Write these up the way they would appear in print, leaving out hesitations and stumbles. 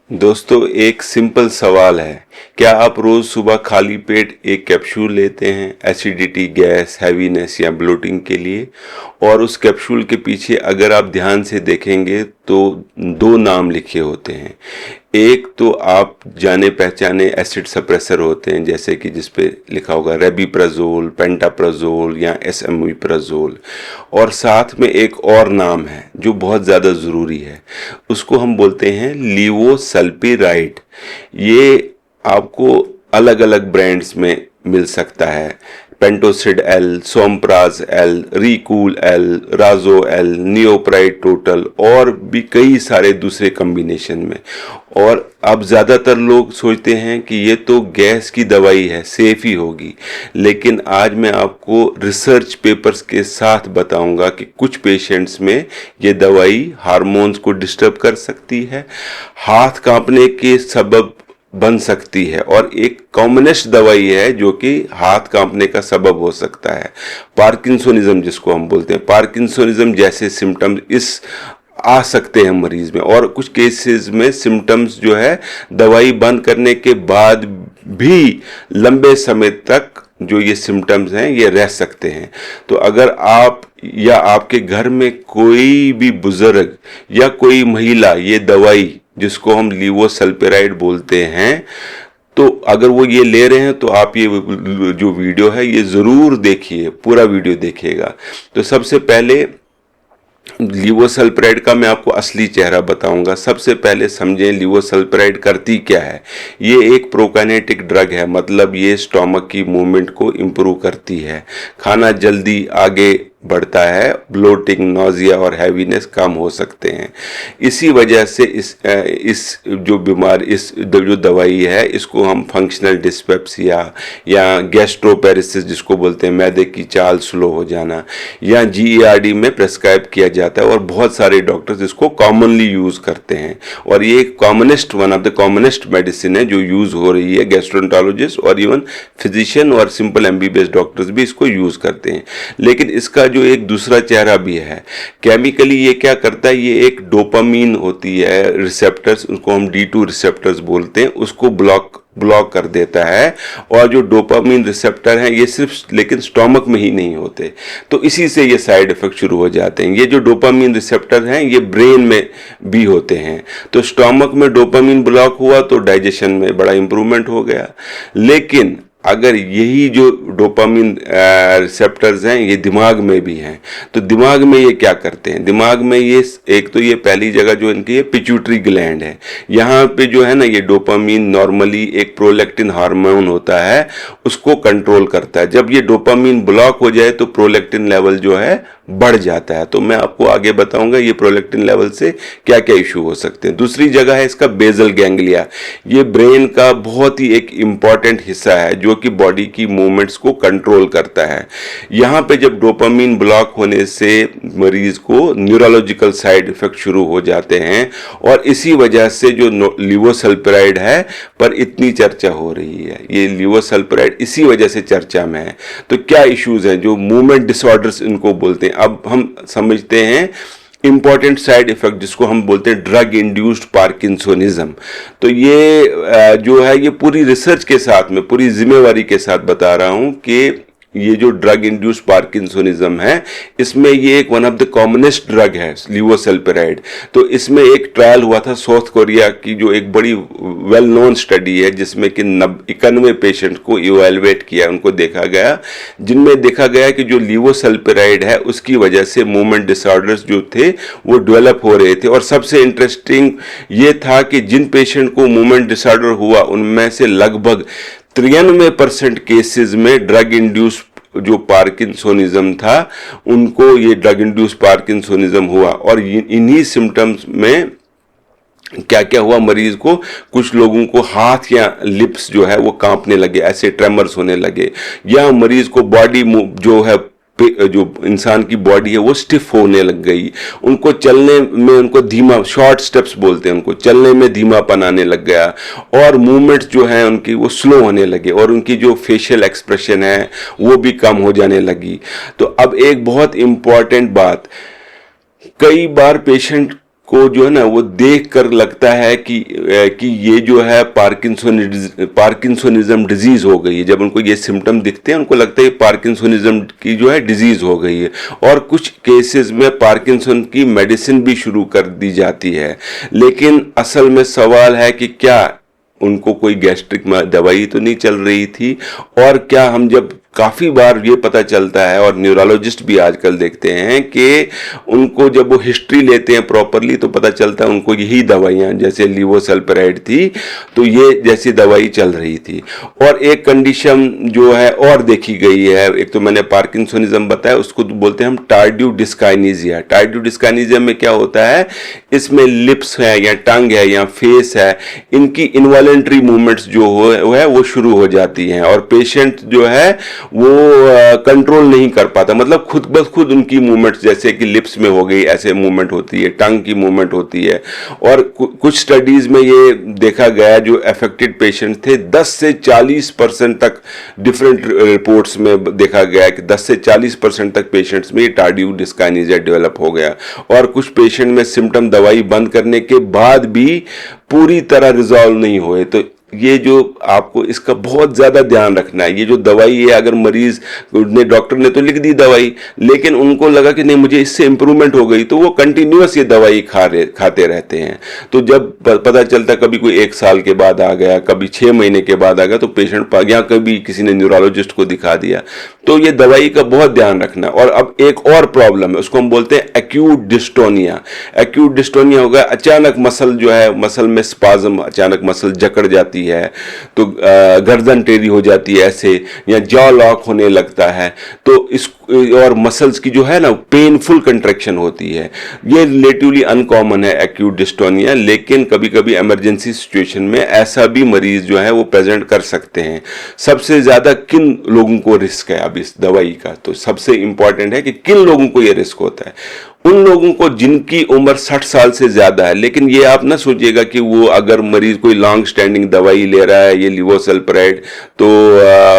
दोस्तों, एक सिंपल सवाल है। क्या आप रोज सुबह खाली पेट एक कैप्सूल लेते हैं एसिडिटी, गैस, हैवीनेस या ब्लोटिंग के लिए? और उस कैप्सूल के पीछे अगर आप ध्यान से देखेंगे तो दो नाम लिखे होते हैं। एक तो आप जाने पहचाने एसिड सप्रेसर होते हैं, जैसे कि जिस पे लिखा होगा रेबिप्राजोल, पेंटाप्राजोल या एसएमपीराजोल। और साथ में एक और नाम है जो बहुत ज़्यादा ज़रूरी है, उसको हम बोलते हैं लीवोसल्पिराइड। ये आपको अलग अलग ब्रांड्स में मिल सकता है। पेंटोसिड एल, सोमप्राज एल, रिकूल एल, राजो एल, नियोप्राइड टोटल और भी कई सारे दूसरे कॉम्बिनेशन में। और अब ज़्यादातर लोग सोचते हैं कि ये तो गैस की दवाई है, सेफ ही होगी। लेकिन आज मैं आपको रिसर्च पेपर्स के साथ बताऊंगा कि कुछ पेशेंट्स में ये दवाई हार्मोन्स को डिस्टर्ब कर सकती है, हाथ कांपने के सबब बन सकती है, और एक कॉमनेस्ट दवाई है जो कि हाथ कांपने का सबब हो सकता है। पार्किंसोनिज्म जिसको हम बोलते हैं, पार्किंसोनिज्म जैसे सिम्टम्स इस आ सकते हैं मरीज में। और कुछ केसेस में सिम्टम्स जो है दवाई बंद करने के बाद भी लंबे समय तक जो ये सिम्टम्स हैं ये रह सकते हैं। तो अगर आप या आपके घर में कोई भी बुजुर्ग या कोई महिला ये दवाई जिसको हम लीवोसल्पिराइड बोलते हैं, तो अगर वो ये ले रहे हैं तो आप ये जो वीडियो है ये ज़रूर देखिए, पूरा वीडियो देखिएगा। तो सबसे पहले लीवोसल्पिराइड का मैं आपको असली चेहरा बताऊंगा। सबसे पहले समझें लीवोसल्पिराइड करती क्या है। ये एक प्रोकाइनेटिक ड्रग है, मतलब ये स्टोमक की मूवमेंट को इम्प्रूव करती है, खाना जल्दी आगे बढ़ता है, ब्लोटिंग, नोजिया और हैवीनेस कम हो सकते हैं। इसी वजह से इस जो दवाई है इसको हम फंक्शनल डिस्पेप्सिया या गैस्ट्रोपेरेसिस जिसको बोलते हैं, मैदे की चाल स्लो हो जाना, या जीईआरडी में प्रेस्क्राइब किया जाता है। और बहुत सारे डॉक्टर्स इसको कॉमनली यूज़ करते हैं और ये one of the commonest medicine है जो यूज़ हो रही है। गैस्ट्रोएंटरोलॉजिस्ट और इवन फिजिशियन और सिंपल एमबीबीएस डॉक्टर्स भी इसको यूज़ करते हैं। लेकिन इसका जो एक दूसरा चेहरा भी है। केमिकली ये क्या करता है, ये एक डोपामीन होती है रिसेप्टर्स, उसको हम D2 रिसेप्टर्स बोलते हैं, उसको ब्लॉक कर देता है। और जो डोपामीन रिसेप्टर हैं ये सिर्फ लेकिन स्टोमक में ही नहीं होते, तो इसी से ये साइड इफेक्ट शुरू हो जाते हैं। ये जो डोपामीन रिसेप्टर हैं ये ब्रेन में भी होते हैं। तो स्टोमक में डोपामीन ब्लॉक हुआ तो डाइजेशन में बड़ा इंप्रूवमेंट हो गया। लेकिन अगर यही जो डोपामीन रिसेप्टर्स हैं ये दिमाग में भी हैं, तो दिमाग में ये क्या करते हैं, दिमाग में ये एक तो ये पहली जगह जो इनकी है पिट्यूटरी ग्लैंड है, यहाँ पे जो है ना ये डोपामीन नॉर्मली एक प्रोलैक्टिन हार्मोन होता है उसको कंट्रोल करता है। जब ये डोपामीन ब्लॉक हो जाए तो प्रोलैक्टिन लेवल जो है बढ़ जाता है। तो मैं आपको आगे बताऊंगा ये प्रोलैक्टिन लेवल से क्या क्या इशू हो सकते हैं। दूसरी जगह है इसका बेसल गैंग्लिया। ये ब्रेन का बहुत ही एक इम्पॉर्टेंट हिस्सा है जो कि बॉडी की मूवमेंट्स को कंट्रोल करता है। यहाँ पे जब डोपामीन ब्लॉक होने से मरीज को न्यूरोलॉजिकल साइड इफेक्ट शुरू हो जाते हैं, और इसी वजह से जो लीवोसल्पिराइड है पर इतनी चर्चा हो रही है, ये लीवोसल्पिराइड इसी वजह से चर्चा में है। तो क्या इश्यूज हैं, जो मूवमेंट डिसऑर्डर्स इनको बोलते हैं। अब हम समझते हैं इंपॉर्टेंट साइड इफेक्ट जिसको हम बोलते हैं ड्रग इंड्यूस्ड पार्किंसोनिज्म। तो ये जो है ये पूरी रिसर्च के साथ में पूरी जिम्मेवारी के साथ बता रहा हूं कि ये जो ड्रग इंड्यूस्ड पार्किंसोनिज्म है इसमें ये एक one of the commonest drug है लीवोसल्पिराइड। तो इसमें एक ट्रायल हुआ था साउथ कोरिया की, जो एक बड़ी वेल नोन स्टडी है जिसमें कि 91 पेशेंट को इवेलुएट किया, उनको देखा गया, जिनमें देखा गया कि जो लीवोसल्पिराइड है उसकी वजह से मूवमेंट डिसऑर्डर्स जो थे वो डेवलप हो रहे थे। और सबसे इंटरेस्टिंग ये था कि जिन पेशेंट को मूवमेंट डिसऑर्डर हुआ उनमें से लगभग 93% केसेस में ड्रग इंड्यूस जो पार्किंसोनिज्म था उनको ये ड्रग इंड्यूस पार्किंसोनिज्म हुआ। और इन्हीं सिम्टम्स में क्या क्या हुआ मरीज को, कुछ लोगों को हाथ या लिप्स जो है वो कांपने लगे, ऐसे ट्रेमर्स होने लगे, या मरीज को बॉडी जो है जो इंसान की बॉडी है वो स्टिफ होने लग गई, उनको चलने में उनको धीमा, शॉर्ट स्टेप्स बोलते हैं उनको, चलने में धीमापन आने लग गया, और मूवमेंट्स जो हैं उनकी वो स्लो होने लगे, और उनकी जो फेशियल एक्सप्रेशन है वो भी कम हो जाने लगी। तो अब एक बहुत इम्पॉर्टेंट बात, कई बार पेशेंट को जो है ना वो देख कर लगता है कि ये जो है पार्किंसोनिज्म डिजीज हो गई है। जब उनको ये सिम्टम दिखते हैं उनको लगता है पार्किंसोनिज्म की जो है डिजीज हो गई है, और कुछ केसेस में पार्किंसन की मेडिसिन भी शुरू कर दी जाती है। लेकिन असल में सवाल है कि क्या उनको कोई गैस्ट्रिक दवाई तो नहीं चल रही थी, और क्या हम जब काफ़ी बार ये पता चलता है, और न्यूरोलॉजिस्ट भी आजकल देखते हैं कि उनको जब वो हिस्ट्री लेते हैं प्रॉपरली तो पता चलता है उनको यही दवाइयाँ, जैसे लीवोसल्पराइड थी तो ये जैसी दवाई चल रही थी। और एक कंडीशन जो है और देखी गई है, एक तो मैंने पार्किंसोनिज्म बताया, उसको तो बोलते हैं हम टार्डिव डिस्काइनीजिया। टार्डिव डिस्काइनीजिया में क्या होता है, इसमें लिप्स है या टंग है या फेस है, इनकी इनवॉलेंट्री मूवमेंट्स जो है वो शुरू हो जाती हैं, और पेशेंट जो है वो कंट्रोल नहीं कर पाता, मतलब खुद ब खुद उनकी मूवमेंट्स, जैसे कि लिप्स में हो गई ऐसे मूवमेंट होती है, टंग की मूवमेंट होती है। और कुछ स्टडीज में ये देखा गया, जो अफेक्टेड पेशेंट थे 10 से 40% तक, डिफरेंट रिपोर्ट्स में देखा गया कि 10 से 40% तक पेशेंट्स में ये टार्डिव डिस्काइनेसिया डेवलप हो गया। और कुछ पेशेंट में सिम्टम दवाई बंद करने के बाद भी पूरी तरह रिजॉल्व नहीं हुए। तो ये जो आपको इसका बहुत ज़्यादा ध्यान रखना है। ये जो दवाई है, अगर मरीज ने, डॉक्टर ने तो लिख दी दवाई, लेकिन उनको लगा कि नहीं मुझे इससे इंप्रूवमेंट हो गई, तो वो कंटिन्यूअस ये दवाई खाते रहते हैं। तो जब पता चलता, कभी कोई 1 साल के बाद आ गया, कभी 6 महीने के बाद आ गया, तो पेशेंट या कभी किसी ने न्यूरोलॉजिस्ट को दिखा दिया। तो ये दवाई का बहुत ध्यान रखना। और अब एक और प्रॉब्लम है, उसको हम बोलते हैं एक्यूट डिस्टोनिया। एक्यूट डिस्टोनिया होगा, अचानक मसल जो है, मसल में स्पाज्म, अचानक मसल जकड़ जाती है, तो गर्दन टेढ़ी हो जाती है ऐसे, या जॉ लॉक होने लगता है, तो इस और मसल्स की जो है ना पेनफुल कंट्रैक्शन होती है। ये रिलेटिवली अनकॉमन है एक्यूट डिस्टोनिया, लेकिन कभी कभी इमरजेंसी सिचुएशन में ऐसा भी मरीज जो है वो प्रेजेंट कर सकते हैं। सबसे ज्यादा किन लोगों को रिस्क है अब इस दवाई का, तो सबसे इंपॉर्टेंट है कि किन लोगों को ये रिस्क होता है। उन लोगों को जिनकी उम्र 60 साल से ज्यादा है, लेकिन ये आप ना सोचिएगा कि वो अगर मरीज कोई लॉन्ग स्टैंडिंग दवाई ले रहा है, ये लीवोसल्पराइड, तो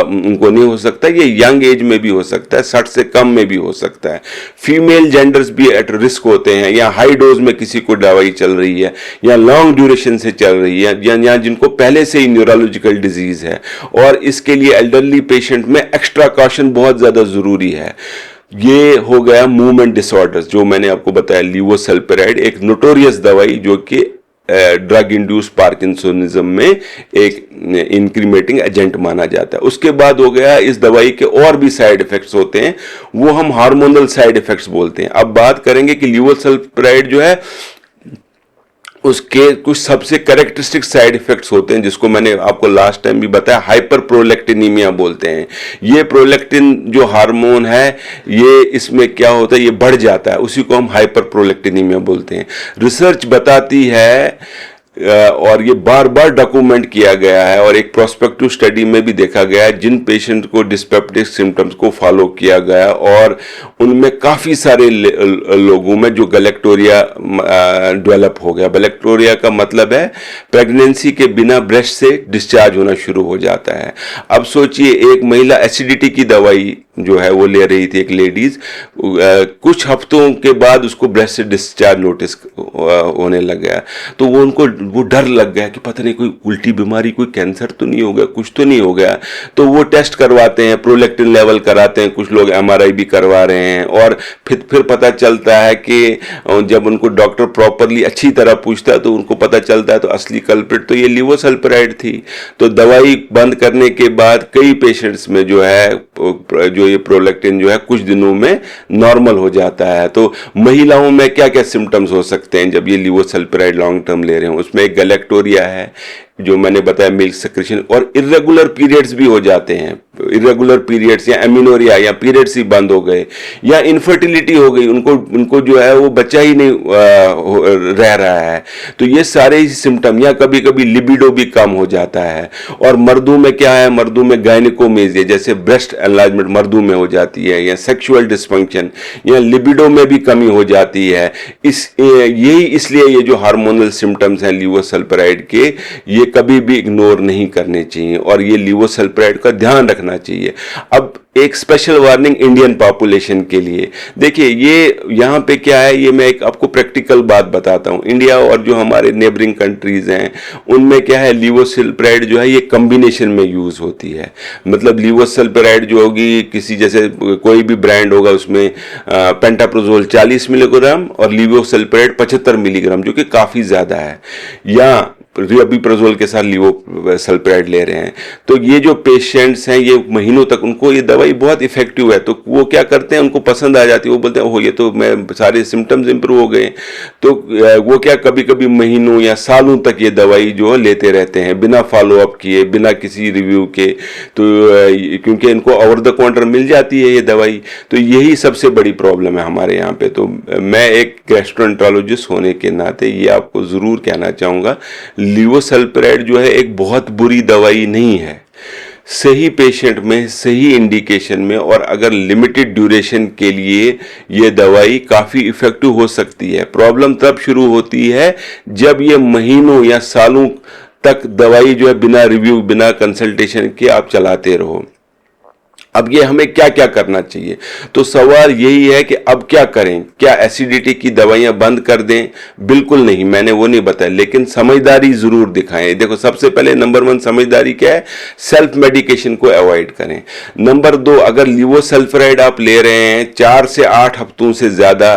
उनको नहीं हो सकता। ये यंग एज में भी हो सकता है, 60 से कम में भी हो सकता है। फीमेल जेंडर्स भी एट रिस्क होते हैं, या हाई डोज में किसी को दवाई चल रही है, या लॉन्ग ड्यूरेशन से चल रही है, या जिनको पहले से ही न्यूरोलॉजिकल डिजीज है। और इसके लिए एल्डरली पेशेंट में एक्स्ट्रा कॉशन बहुत ज्यादा जरूरी है। ये हो गया मूवमेंट डिसऑर्डर्स, जो मैंने आपको बताया। लीवोसल्पराइड एक नोटोरियस दवाई जो कि ड्रग इंड्यूस पार्किंसोनिज्म में एक इंक्रीमेटिंग एजेंट माना जाता है। उसके बाद हो गया, इस दवाई के और भी साइड इफेक्ट्स होते हैं, वो हम हार्मोनल साइड इफेक्ट्स बोलते हैं। अब बात करेंगे कि लीवोसल्पराइड जो है उसके कुछ सबसे कैरेक्टरिस्टिक साइड इफेक्ट्स होते हैं, जिसको मैंने आपको लास्ट टाइम भी बताया, हाइपर प्रोलैक्टिनीमिया बोलते हैं। ये प्रोलैक्टिन जो हार्मोन है, ये इसमें क्या होता है, ये बढ़ जाता है, उसी को हम हाइपर प्रोलैक्टिनीमिया बोलते हैं। रिसर्च बताती है, और ये बार बार डॉक्यूमेंट किया गया है, और एक प्रोस्पेक्टिव स्टडी में भी देखा गया है, जिन पेशेंट को डिस्पेप्टिक सिम्टम्स को फॉलो किया गया, और उनमें काफ़ी सारे लोगों में जो गैलेक्टोरिया डेवलप हो गया। गैलेक्टोरिया का मतलब है प्रेगनेंसी के बिना ब्रेस्ट से डिस्चार्ज होना शुरू हो जाता है। अब सोचिए, एक महिला एसिडिटी की दवाई जो है वो ले रही थी, एक लेडीज, कुछ हफ्तों के बाद उसको ब्रेस्ट से डिस्चार्ज नोटिस होने लग गया। तो वो डर लग गया कि पता नहीं कोई उल्टी बीमारी, कोई कैंसर तो नहीं हो गया, कुछ तो नहीं हो गया। तो वो टेस्ट करवाते हैं, प्रोलैक्टिन लेवल कराते हैं, कुछ लोग एमआरआई भी करवा रहे हैं, और फिर पता चलता है कि जब उनको डॉक्टर प्रॉपरली अच्छी तरह पूछता है तो उनको पता चलता है तो असली कल्प्रिट तो ये लीवोसल्पराइड थी। तो दवाई बंद करने के बाद कई पेशेंट्स में जो है, जो ये प्रोलैक्टिन जो है कुछ दिनों में नॉर्मल हो जाता है। तो महिलाओं में क्या क्या सिम्टम्स हो सकते हैं जब ये लीवोसल्पराइड लॉन्ग टर्म ले रहे हो? उसमें एक गैलेक्टोरिया है, जो मैंने बताया, मिल्क सेक्रेशन, और इर्रेगुलर पीरियड्स भी हो जाते हैं। इर्रेगुलर पीरियड्स या एमिनोरिया, या पीरियड्स ही बंद हो गए, या इनफर्टिलिटी हो गई, उनको जो है वो बच्चा ही नहीं रह रहा है। तो ये सारे ही सिम्टम, या कभी कभी लिबिडो भी कम हो जाता है। और मर्दों में क्या है, मर्दों में गायनिकोमेजिया, जैसे ब्रेस्ट एनलार्जमेंट मर्दों में हो जाती है, या सेक्सुअल डिस्फंक्शन, या लिबिडो में भी कमी हो जाती है। यही इसलिए ये जो हार्मोनल सिम्टम्स हैं लीवोसल्पराइड के, ये कभी भी इग्नोर नहीं करने चाहिए और ये लीवोसल्प्राइड का ध्यान रखना चाहिए। अब एक स्पेशल वार्निंग इंडियन पॉपुलेशन के लिए, देखिए ये यहाँ पे क्या है, ये मैं एक आपको प्रैक्टिकल बात बताता हूँ। इंडिया और जो हमारे नेबरिंग कंट्रीज हैं उनमें क्या है, लीवोसल्प्राइड जो है ये कॉम्बिनेशन में यूज होती है। मतलब लीवोसल्प्राइड जो होगी, किसी जैसे कोई भी ब्रांड होगा उसमें पेंटाप्रोजोल 40 मिलीग्राम और लीवोसल्प्राइड 75 मिलीग्राम, जो कि काफ़ी ज़्यादा है, या रियोबिप्रोजोल के साथ लीवोसल्प्राइड ले रहे हैं। तो ये जो पेशेंट्स हैं ये महीनों तक उनको ये दवाई बहुत इफेक्टिव है, तो वो क्या करते हैं, उनको पसंद आ जाती है, वो बोलते हैं ओह ये तो मैं सारे सिम्टम्स इंप्रूव हो गए। तो वो क्या कभी कभी महीनों या सालों तक ये दवाई जो है लेते रहते हैं बिना फॉलोअप किए, बिना किसी रिव्यू के। तो क्योंकि इनको ओवर द काउंटर मिल जाती है ये दवाई, तो यही सबसे बड़ी प्रॉब्लम है हमारे यहाँ पे। तो मैं एक गैस्ट्रोएंटरोलॉजिस्ट होने के नाते ये आपको ज़रूर कहना चाहूँगा, लीवोसल्प्राइड जो है एक बहुत बुरी दवाई नहीं है। सही पेशेंट में, सही इंडिकेशन में, और अगर लिमिटेड ड्यूरेशन के लिए ये दवाई काफ़ी इफ़ेक्टिव हो सकती है। प्रॉब्लम तब शुरू होती है जब ये महीनों या सालों तक दवाई जो है बिना रिव्यू, बिना कंसल्टेशन के आप चलाते रहो। अब ये हमें क्या क्या करना चाहिए, तो सवाल यही है कि अब क्या करें। क्या एसिडिटी की दवाइयां बंद कर दें? बिल्कुल नहीं, मैंने वो नहीं बताया, लेकिन समझदारी जरूर दिखाएं। देखो सबसे पहले नंबर 1 समझदारी क्या है, सेल्फ मेडिकेशन को अवॉइड करें। नंबर 2, अगर लीवोसल्फराइड आप ले रहे हैं 4 से 8 हफ्तों से ज्यादा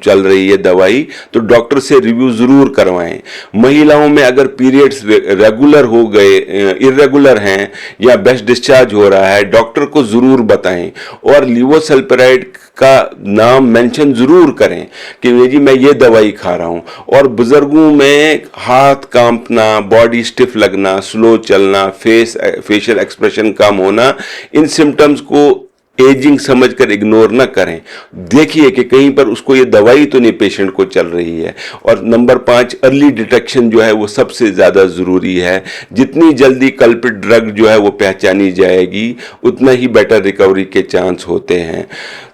चल रही है दवाई, तो डॉक्टर से रिव्यू जरूर करवाएं। महिलाओं में अगर पीरियड्स रेगुलर हो गए, इरेगुलर हैं या बेस्ट डिस्चार्ज हो रहा है, डॉक्टर को जरूर बताएं और लीवोसल्फराइड का नाम मेंशन जरूर करें कि जी मैं ये दवाई खा रहा हूं। और बुजुर्गों में हाथ कांपना, बॉडी स्टिफ लगना, स्लो चलना, फेशियल एक्सप्रेशन कम होना, इन सिम्टम्स को एजिंग समझकर इग्नोर ना करें। देखिए कि कहीं पर उसको ये दवाई तो नहीं पेशेंट को चल रही है। और नंबर 5, अर्ली डिटेक्शन जो है वो सबसे ज़्यादा ज़रूरी है। जितनी जल्दी कल्प्रिट ड्रग जो है वो पहचानी जाएगी, उतना ही बेटर रिकवरी के चांस होते हैं।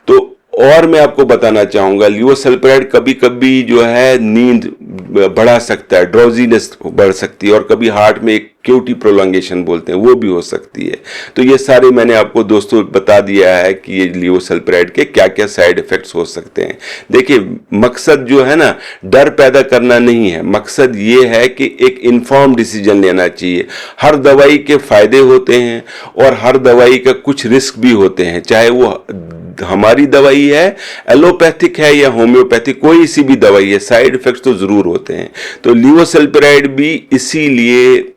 तो और मैं आपको बताना चाहूँगा, लीवोसल्फराइड कभी कभी जो है नींद बढ़ा सकता है, ड्राउजीनेस बढ़ सकती है, और कभी हार्ट में एक क्यूटी प्रोलॉन्गेशन बोलते हैं वो भी हो सकती है। तो ये सारे मैंने आपको दोस्तों बता दिया है कि ये लीवोसल्फराइड के क्या क्या साइड इफेक्ट्स हो सकते हैं। देखिए मकसद जो है ना, डर पैदा करना नहीं है, मकसद ये है कि एक इन्फॉर्म डिसीजन लेना चाहिए। हर दवाई के फायदे होते हैं और हर दवाई का कुछ रिस्क भी होते हैं, चाहे वो हमारी दवाई है, एलोपैथिक है या होम्योपैथिक, कोई सी भी दवाई है, साइड इफेक्ट्स तो जरूर होते हैं। तो लीवोसल्फराइड भी इसीलिए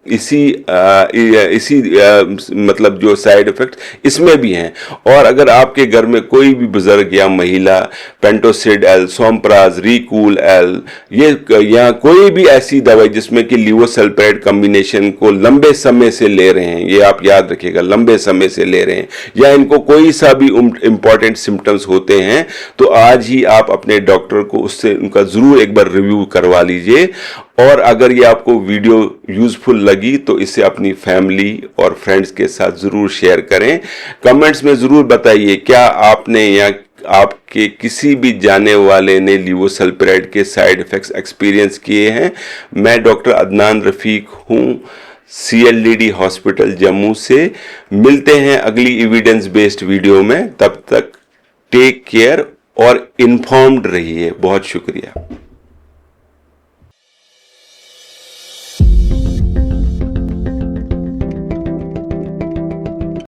मतलब जो साइड इफेक्ट इसमें भी हैं। और अगर आपके घर में कोई भी बुजुर्ग या महिला पेंटोसिड एल, सोमप्राज, रिकूल एल, ये या कोई भी ऐसी दवाई जिसमें कि लीवोसल्फराइड कॉम्बिनेशन को लंबे समय से ले रहे हैं, ये आप याद रखिएगा, लंबे समय से ले रहे हैं, या इनको कोई सा भी इंपॉर्टेंट सिम्टम्स होते हैं, तो आज ही आप अपने डॉक्टर को उससे उनका जरूर एक बार रिव्यू करवा लीजिए। और अगर ये आपको वीडियो यूजफुल लगी तो इसे अपनी फैमिली और फ्रेंड्स के साथ जरूर शेयर करें। कमेंट्स में जरूर बताइए क्या आपने या आपके किसी भी जाने वाले ने लीवोसल्फराइड के साइड इफेक्ट्स एक्सपीरियंस किए हैं। मैं डॉक्टर अदनान रफीक हूं, CLDD हॉस्पिटल जम्मू से। मिलते हैं अगली एविडेंस बेस्ड वीडियो में, तब तक टेक केयर और इन्फॉर्म्ड रहिए। बहुत शुक्रिया।